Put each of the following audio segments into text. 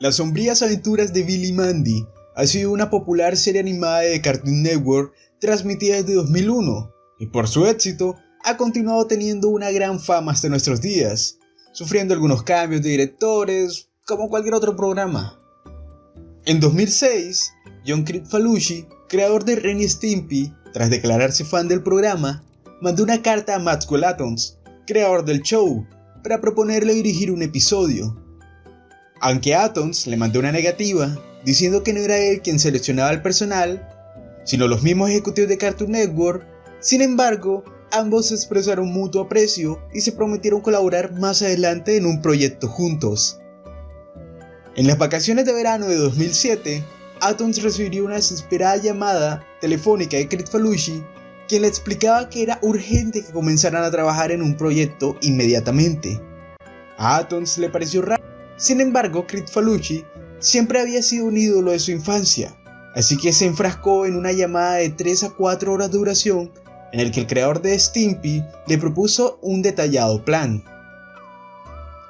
Las sombrías aventuras de Billy y Mandy ha sido una popular serie animada de Cartoon Network transmitida desde 2001 y por su éxito ha continuado teniendo una gran fama hasta nuestros días, sufriendo algunos cambios de directores como cualquier otro programa. En 2006, John Kricfalusi, creador de Ren y Stimpy, tras declararse fan del programa, mandó una carta a Maxwell Atoms, creador del show, para proponerle dirigir un episodio. Aunque Atoms le mandó una negativa, diciendo que no era él quien seleccionaba el personal, sino los mismos ejecutivos de Cartoon Network. Sin embargo, ambos expresaron mutuo aprecio y se prometieron colaborar más adelante en un proyecto juntos. En las vacaciones de verano de 2007, Atoms recibiría una desesperada llamada telefónica de Kricfalusi, quien le explicaba que era urgente que comenzaran a trabajar en un proyecto inmediatamente. A Atoms le pareció raro. Sin embargo, Kricfalusi siempre había sido un ídolo de su infancia, así que se enfrascó en una llamada de 3 a 4 horas de duración en el que el creador de Stimpy le propuso un detallado plan.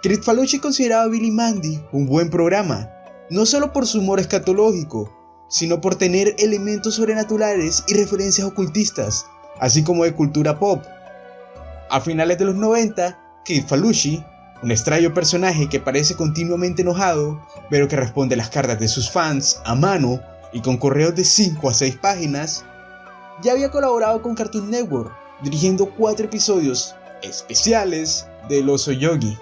Kricfalusi consideraba a Billy y Mandy un buen programa, no solo por su humor escatológico, sino por tener elementos sobrenaturales y referencias ocultistas, así como de cultura pop. A finales de los 90, Kricfalusi, un extraño personaje que parece continuamente enojado, pero que responde las cartas de sus fans a mano y con correos de 5 a 6 páginas, ya había colaborado con Cartoon Network, dirigiendo 4 episodios especiales del Oso Yogi.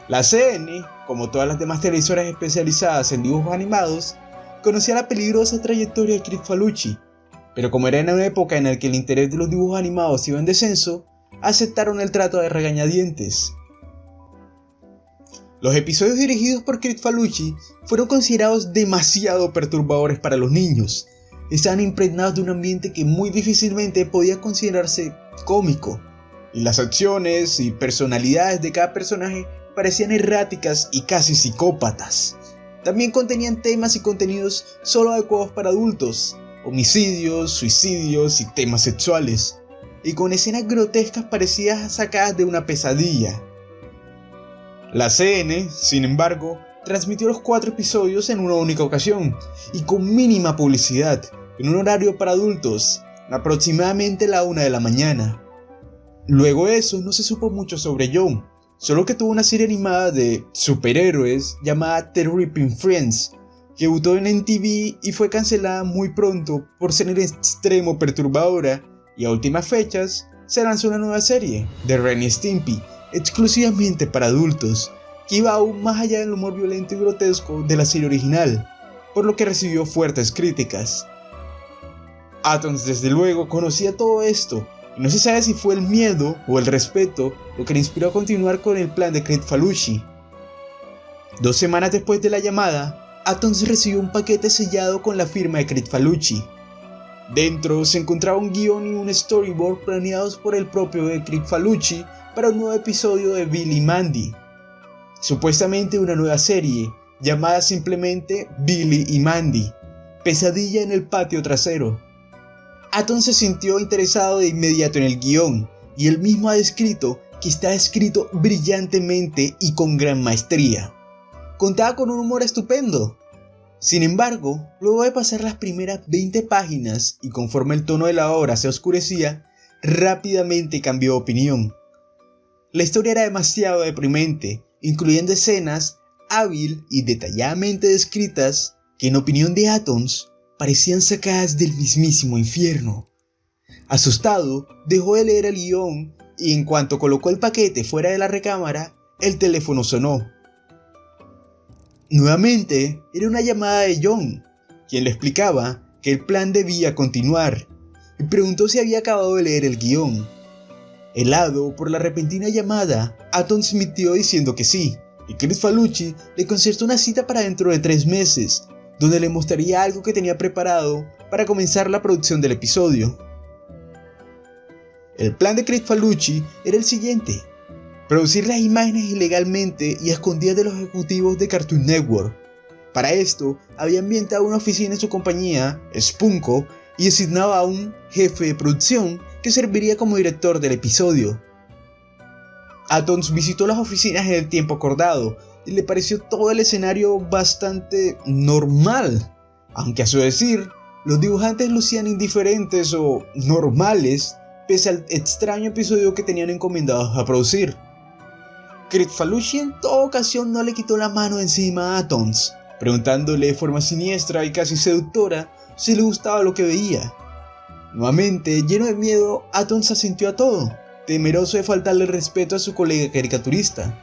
La CN, como todas las demás televisoras especializadas en dibujos animados, conocía la peligrosa trayectoria de Kricfalusi, pero como era en una época en la que el interés de los dibujos animados iba en descenso, aceptaron el trato de regañadientes. Los episodios dirigidos por Kricfalusi fueron considerados demasiado perturbadores para los niños. Estaban impregnados de un ambiente que muy difícilmente podía considerarse cómico, y las acciones y personalidades de cada personaje parecían erráticas y casi psicópatas. También contenían temas y contenidos solo adecuados para adultos, homicidios, suicidios y temas sexuales, y con escenas grotescas parecidas sacadas de una pesadilla. La CN, sin embargo, transmitió los 4 episodios en una única ocasión y con mínima publicidad, en un horario para adultos, aproximadamente la 1 de la mañana. Luego de eso no se supo mucho sobre John, solo que tuvo una serie animada de superhéroes llamada The Ripping Friends, que debutó en MTV y fue cancelada muy pronto por ser en extremo perturbadora, y a últimas fechas se lanzó una nueva serie, de Ren y Stimpy, exclusivamente para adultos, que iba aún más allá del humor violento y grotesco de la serie original, por lo que recibió fuertes críticas. Atoms desde luego conocía todo esto, y no se sabe si fue el miedo o el respeto lo que le inspiró a continuar con el plan de Kricfalusi. 2 semanas después de la llamada, Atoms recibió un paquete sellado con la firma de Kricfalusi. Dentro se encontraba un guión y un storyboard planeados por el propio Kricfalusi para un nuevo episodio de Billy y Mandy, supuestamente una nueva serie llamada simplemente Billy y Mandy, Pesadilla en el patio trasero. Atoms se sintió interesado de inmediato en el guión, y él mismo ha descrito que está escrito brillantemente y con gran maestría. Contaba con un humor estupendo. Sin embargo, luego de pasar las primeras 20 páginas y conforme el tono de la obra se oscurecía, rápidamente cambió de opinión. La historia era demasiado deprimente, incluyendo escenas hábil y detalladamente descritas que en opinión de Atoms parecían sacadas del mismísimo infierno. Asustado, dejó de leer el guión y en cuanto colocó el paquete fuera de la recámara, el teléfono sonó. Nuevamente era una llamada de John, quien le explicaba que el plan debía continuar, y preguntó si había acabado de leer el guión. Helado por la repentina llamada, Atoms mintió diciendo que sí, y Kricfalusi le concertó una cita para dentro de 3 meses, donde le mostraría algo que tenía preparado para comenzar la producción del episodio. El plan de Kricfalusi era el siguiente: producir las imágenes ilegalmente y a escondidas de los ejecutivos de Cartoon Network. Para esto, había ambientado una oficina en su compañía, Spunko, y asignaba a un jefe de producción que serviría como director del episodio. Addams visitó las oficinas en el tiempo acordado y le pareció todo el escenario bastante normal, aunque a su decir, los dibujantes lucían indiferentes o normales pese al extraño episodio que tenían encomendados a producir. Kricfalusi en toda ocasión no le quitó la mano encima a Addams, preguntándole de forma siniestra y casi seductora si le gustaba lo que veía. Nuevamente, lleno de miedo, Addams asintió a todo, temeroso de faltarle el respeto a su colega caricaturista.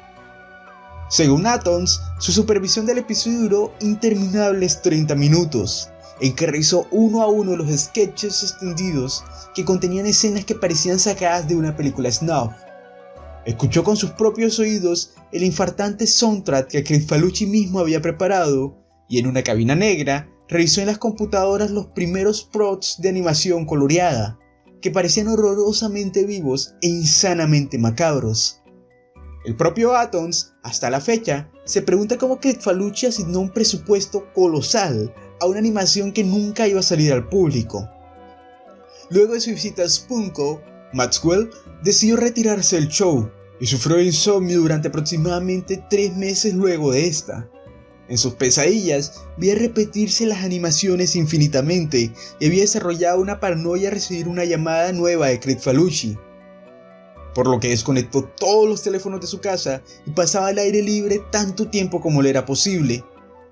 Según Addams, su supervisión del episodio duró interminables 30 minutos, en que revisó uno a uno los sketches extendidos que contenían escenas que parecían sacadas de una película snuff. Escuchó con sus propios oídos el infartante soundtrack que Kricfalusi mismo había preparado y en una cabina negra revisó en las computadoras los primeros props de animación coloreada, que parecían horrorosamente vivos e insanamente macabros. El propio Addams, hasta la fecha, se pregunta cómo Kricfalusi asignó un presupuesto colosal a una animación que nunca iba a salir al público. Luego de su visita a Spunko, Maxwell decidió retirarse del show y sufrió de insomnio durante aproximadamente 3 meses luego de esta. En sus pesadillas, veía repetirse las animaciones infinitamente y había desarrollado una paranoia a recibir una llamada nueva de Kricfalusi, por lo que desconectó todos los teléfonos de su casa y pasaba al aire libre tanto tiempo como le era posible.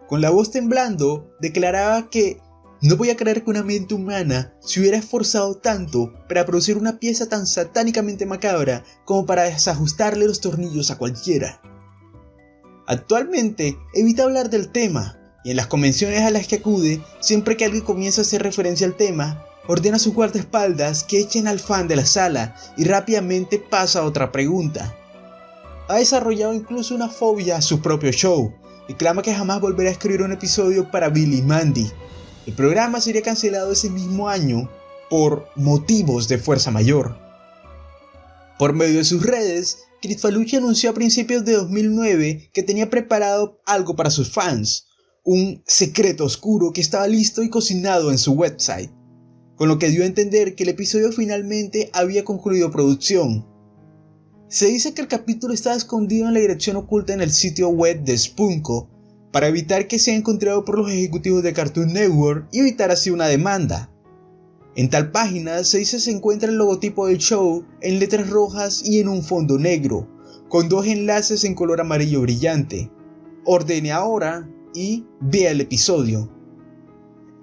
Con la voz temblando, declaraba que no podía creer que una mente humana se hubiera esforzado tanto para producir una pieza tan satánicamente macabra como para desajustarle los tornillos a cualquiera. Actualmente evita hablar del tema y en las convenciones a las que acude, siempre que alguien comienza a hacer referencia al tema, ordena a sus guardaespaldas que echen al fan de la sala y rápidamente pasa a otra pregunta. Ha desarrollado incluso una fobia a su propio show y clama que jamás volverá a escribir un episodio para Billy y Mandy. El programa sería cancelado ese mismo año por motivos de fuerza mayor. Por medio de sus redes, Kricfalusi anunció a principios de 2009 que tenía preparado algo para sus fans, un secreto oscuro que estaba listo y cocinado en su website, con lo que dio a entender que el episodio finalmente había concluido producción. Se dice que el capítulo estaba escondido en la dirección oculta en el sitio web de Spunko para evitar que sea encontrado por los ejecutivos de Cartoon Network y evitar así una demanda. En tal página se dice se encuentra el logotipo del show en letras rojas y en un fondo negro, con 2 enlaces en color amarillo brillante. Ordene ahora y vea el episodio.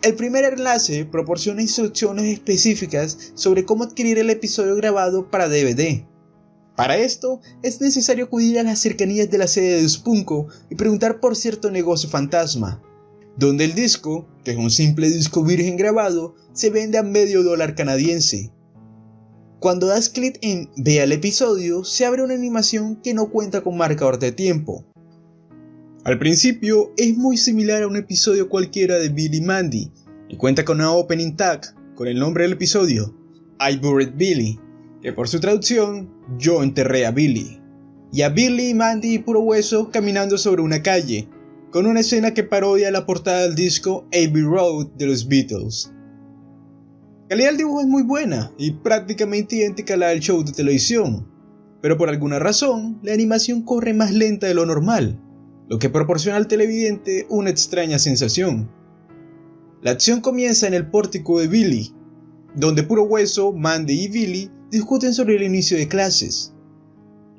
El primer enlace proporciona instrucciones específicas sobre cómo adquirir el episodio grabado para DVD. Para esto, es necesario acudir a las cercanías de la sede de Spunko y preguntar por cierto negocio fantasma, donde el disco, que es un simple disco virgen grabado, se vende a $0.50 canadiense. Cuando das clic en Vea el episodio, se abre una animación que no cuenta con marcador de tiempo. Al principio, es muy similar a un episodio cualquiera de Billy y Mandy, y cuenta con una opening tag con el nombre del episodio, I Buried Billy, que por su traducción, Yo enterré a Billy, y a Billy y Mandy y Puro Hueso caminando sobre una calle, con una escena que parodia la portada del disco Abbey Road de los Beatles. La calidad del dibujo es muy buena y prácticamente idéntica a la del show de televisión, pero por alguna razón la animación corre más lenta de lo normal, lo que proporciona al televidente una extraña sensación. La acción comienza en el pórtico de Billy, donde Puro Hueso, Mandy y Billy discuten sobre el inicio de clases.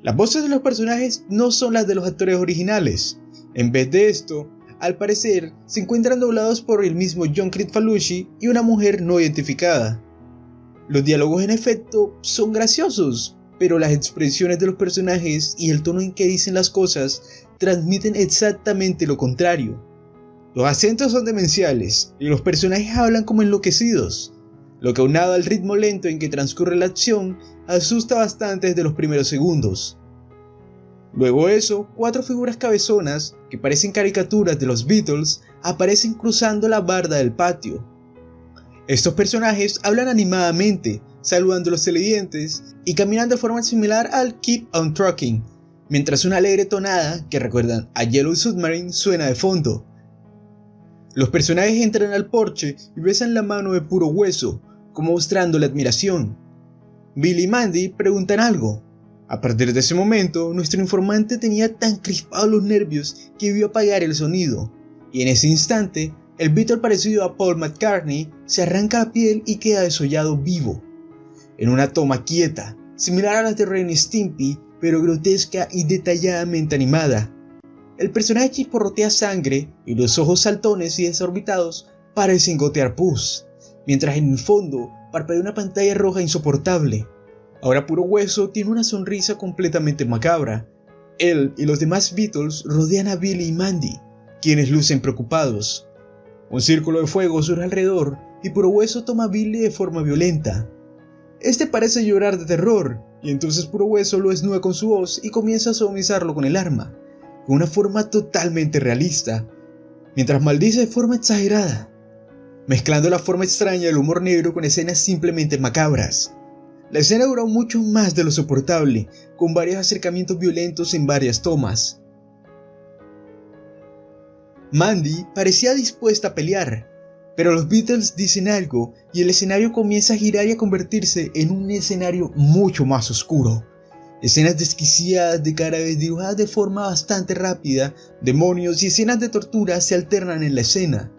Las voces de los personajes no son las de los actores originales. En vez de esto, al parecer, se encuentran doblados por el mismo John Kricfalusi y una mujer no identificada. Los diálogos en efecto son graciosos, pero las expresiones de los personajes y el tono en que dicen las cosas transmiten exactamente lo contrario. Los acentos son demenciales y los personajes hablan como enloquecidos, lo que aunado al ritmo lento en que transcurre la acción, asusta bastante desde los primeros segundos. Luego de eso, 4 figuras cabezonas, que parecen caricaturas de los Beatles, aparecen cruzando la barda del patio. Estos personajes hablan animadamente, saludando a los televidentes y caminando de forma similar al Keep on Trucking, mientras una alegre tonada, que recuerdan a Yellow Submarine, suena de fondo. Los personajes entran al porche y besan la mano de Puro Hueso, como mostrando la admiración. Billy y Mandy preguntan algo, A partir de ese momento, nuestro informante tenía tan crispados los nervios que vio apagar el sonido, y en ese instante, el Beatle parecido a Paul McCartney se arranca la piel y queda desollado vivo. En una toma quieta, similar a la de Ren y Stimpy, pero grotesca y detalladamente animada. El personaje chisporrotea sangre y los ojos saltones y desorbitados parecen gotear pus, mientras en el fondo parpadea una pantalla roja insoportable. Ahora Puro Hueso tiene una sonrisa completamente macabra. Él y los demás Beatles rodean a Billy y Mandy, quienes lucen preocupados. Un círculo de fuego surge alrededor y Puro Hueso toma a Billy de forma violenta. Este parece llorar de terror, y entonces Puro Hueso lo desnuda con su voz y comienza a sodomizarlo con el arma, de una forma totalmente realista, mientras maldice de forma exagerada, mezclando la forma extraña del humor negro con escenas simplemente macabras. La escena duró mucho más de lo soportable, con varios acercamientos violentos en varias tomas. Mandy parecía dispuesta a pelear, pero los Beatles dicen algo y el escenario comienza a girar y a convertirse en un escenario mucho más oscuro. Escenas desquiciadas de cadáveres dibujadas de forma bastante rápida, demonios y escenas de tortura se alternan en la escena.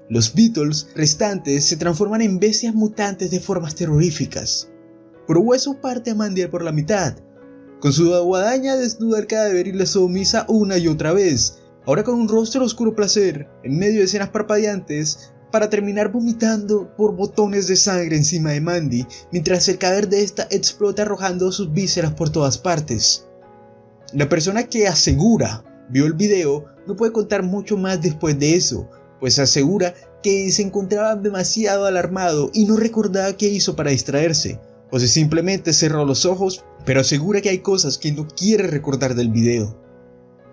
Los Beatles restantes se transforman en bestias mutantes de formas terroríficas. Puro Hueso parte a Mandy por la mitad. Con su guadaña desnuda el cadáver y la sodomiza una y otra vez, ahora con un rostro de oscuro placer, en medio de escenas parpadeantes, para terminar vomitando por botones de sangre encima de Mandy, mientras el cadáver de esta explota arrojando sus vísceras por todas partes. La persona que asegura vio el video no puede contar mucho más después de eso, pues asegura que se encontraba demasiado alarmado y no recordaba qué hizo para distraerse, o si simplemente cerró los ojos, pero asegura que hay cosas que no quiere recordar del video.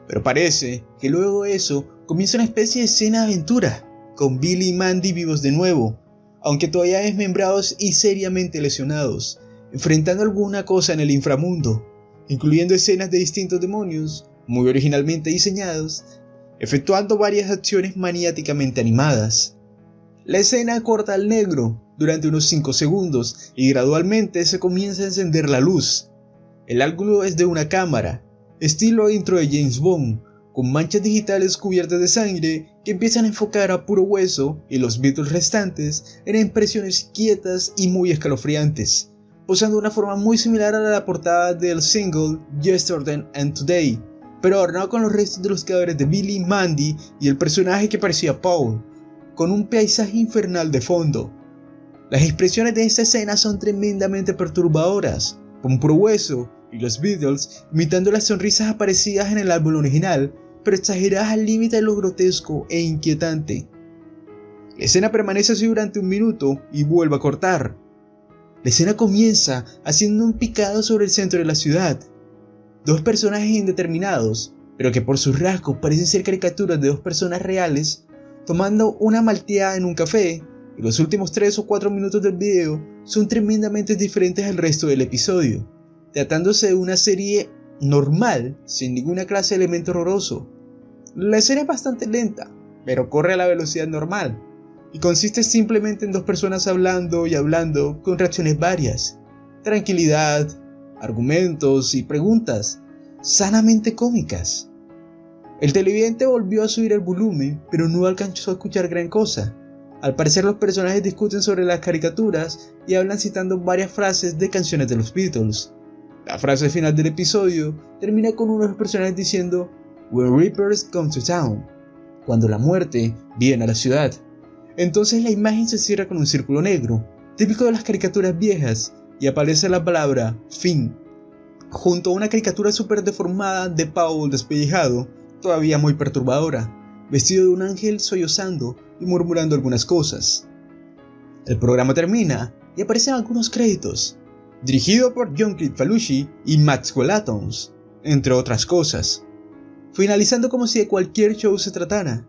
Pero parece que luego de eso comienza una especie de escena de aventura, con Billy y Mandy vivos de nuevo, aunque todavía desmembrados y seriamente lesionados, enfrentando alguna cosa en el inframundo, incluyendo escenas de distintos demonios, muy originalmente diseñados, efectuando varias acciones maniáticamente animadas. La escena corta al negro durante unos 5 segundos y gradualmente se comienza a encender la luz. El ángulo es de una cámara, estilo intro de James Bond, con manchas digitales cubiertas de sangre que empiezan a enfocar a Puro Hueso y los Beatles restantes en impresiones quietas y muy escalofriantes, posando de una forma muy similar a la portada del single Yesterday and Today, pero adornado con los restos de los cadáveres de Billy, Mandy y el personaje que parecía Paul, con un paisaje infernal de fondo. Las expresiones de esta escena son tremendamente perturbadoras, con Puro Hueso y los Beatles imitando las sonrisas aparecidas en el álbum original, pero exageradas al límite de lo grotesco e inquietante. La escena permanece así durante 1 minuto y vuelve a cortar. La escena comienza haciendo un picado sobre el centro de la ciudad. 2 personajes indeterminados, pero que por sus rasgos parecen ser caricaturas de 2 personas reales, tomando una malteada en un café, y los últimos 3 o 4 minutos del video son tremendamente diferentes al resto del episodio, tratándose de una serie normal, sin ninguna clase de elemento horroroso. La escena es bastante lenta, pero corre a la velocidad normal, y consiste simplemente en 2 personas hablando y hablando con reacciones varias, tranquilidad, argumentos y preguntas sanamente cómicas. El televidente volvió a subir el volumen, pero no alcanzó a escuchar gran cosa. Al parecer los personajes discuten sobre las caricaturas y hablan citando varias frases de canciones de los Beatles. La frase final del episodio termina con uno de los personajes diciendo "When Reapers come to town", cuando la muerte viene a la ciudad. Entonces la imagen se cierra con un círculo negro, típico de las caricaturas viejas, y aparece la palabra "fin", junto a una caricatura súper deformada de Paul despellejado, todavía muy perturbadora, vestido de un ángel sollozando y murmurando algunas cosas. El programa termina y aparecen algunos créditos, dirigido por John Kricfalusi y Maxwell Atoms, entre otras cosas, finalizando como si de cualquier show se tratara.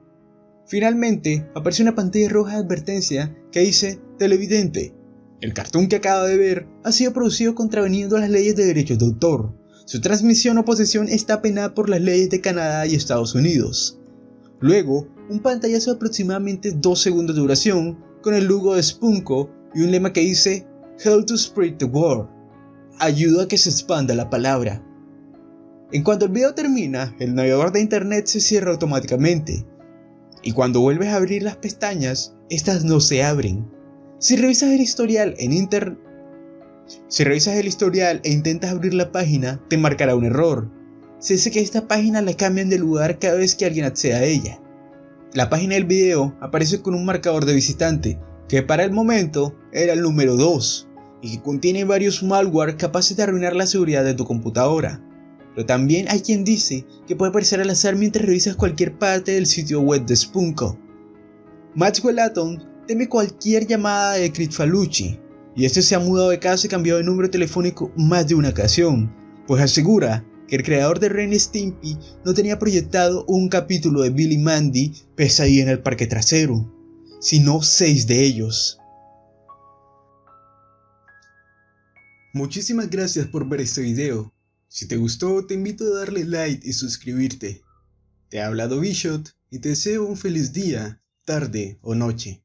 Finalmente aparece una pantalla roja de advertencia que dice "Televidente, el cartoon que acaba de ver ha sido producido contraveniendo las leyes de derechos de autor. Su transmisión o posesión está penada por las leyes de Canadá y Estados Unidos". Luego, un pantallazo de aproximadamente 2 segundos de duración con el logo de Spunko y un lema que dice "Hell to spread the word". ayudó a que se expanda la palabra. En cuanto el video termina, el navegador de internet se cierra automáticamente, y cuando vuelves a abrir las pestañas, estas no se abren. Si revisas el historial e intentas abrir la página, te marcará un error. Se dice que esta página la cambian de lugar cada vez que alguien accede a ella. La página del video aparece con un marcador de visitante, que para el momento era el número 2, y que contiene varios malware capaces de arruinar la seguridad de tu computadora. Pero también hay quien dice que puede aparecer al azar mientras revisas cualquier parte del sitio web de Spunko. Maxwell Atom teme cualquier llamada de Cryptfalucci, y este se ha mudado de casa y cambiado de número telefónico más de una ocasión, pues asegura que el creador de Ren y Stimpy no tenía proyectado un capítulo de Billy y Mandy Pesadilla en el parque trasero, sino 6 de ellos. Muchísimas gracias por ver este video. Si te gustó, te invito a darle like y suscribirte. Te ha hablado Bishop y te deseo un feliz día, tarde o noche.